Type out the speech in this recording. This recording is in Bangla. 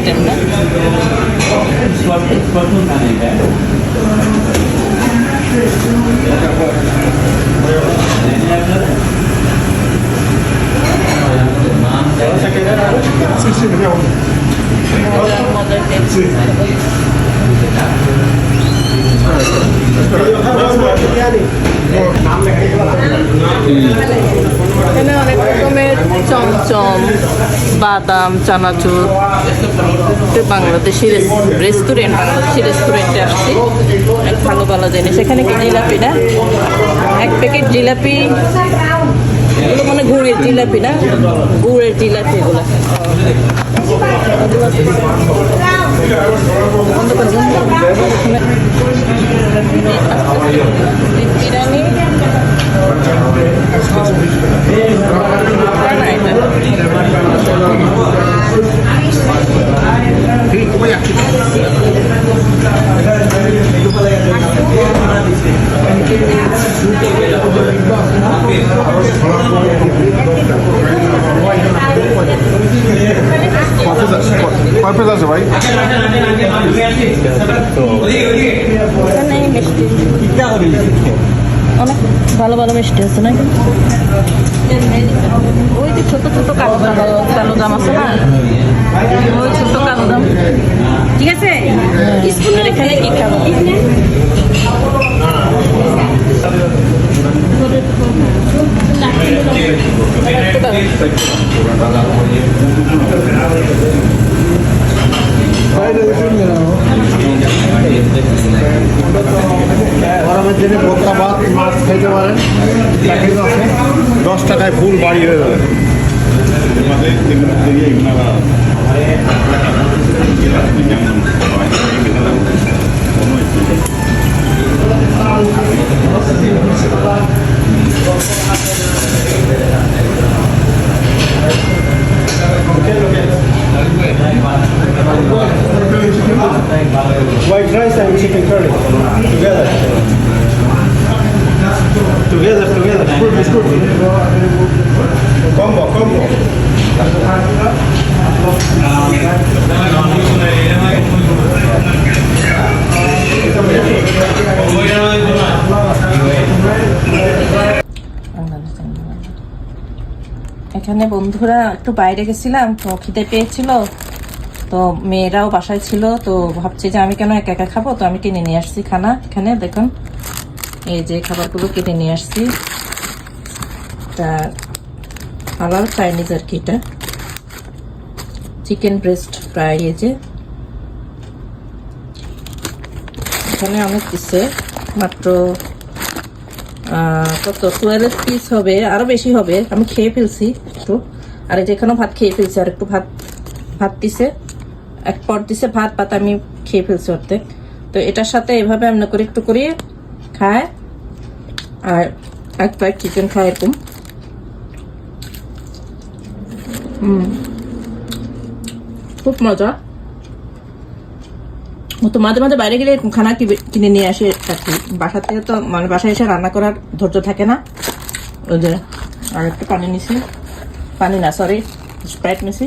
সিস্টেম না? এখানে অনেক রকমের চমচম, বাদাম, চানাচুর। বাংলাদেশি রেস্টুরেন্ট, বাংলাদেশি রেস্টুরেন্টে আসছি, ভালো ভালো জিনিস। এখানে কি জিলাপি না, এক প্যাকেট জিলাপি, এগুলো মানে গুড়ের জিলাপি না, গুড়ের জিলাপি এগুলো। বিরিয়ানি কয় পিস আছে ভাই? অনেক ভালো ভালো মিষ্টি আছে নাকি? ওই যে ছোট ছোট কালো দাম আছে না, ওই ছোট কালো দাম। ঠিক আছে, স্কুলের এখানে কি খাবো? গরমের দিনে বোতলা ভাত মাছ খেতে পারেন, 10 টাকায় ফুল বাড়ি হয়ে যাবে। White rice and chicken curry together. It's good. Combo. এখানে বন্ধুরা একটু বাইরে গেছিলাম, তো খিদে পেয়েছিল, তো মেয়েরাও বাসায় ছিল, তো ভাবছি যে আমি কেন একা একা খাবো, তো আমি কিনে নিয়ে আসছি খানা। এখানে দেখুন এই যে খাবারগুলো কিনে নিয়ে আসছি, তা হালাল চাইনিজ আর কি। এটা চিকেন ব্রেস্ট ফ্রাই, এই যে এখানে অনেক দিচ্ছে, মাত্র কত 12 পিস হবে, আরো বেশি হবে, আমি খেয়ে ফেলছি একটু। আর এই যে এখানেও ভাত খেয়ে ফেলছি, আর একটু ভাত দিছে, এক পট দিছে ভাত আমি খেয়ে ফেলছি অর্ধেক। তো এটার সাথে এভাবে আমরা করে একটু করে খায়, আর এক প্লেট চিকেন খায় এরকম। খুব মজা। তো মাঝে মাঝে বাইরে গেলে খানা কিনে নিয়ে আসে আর কি, বাসা থেকে তো মানে বাসায় এসে রান্না করার ধৈর্য থাকে না। ওই যে আর একটু পানি নিছি, পানি না সরি স্প্রাইট নিছি।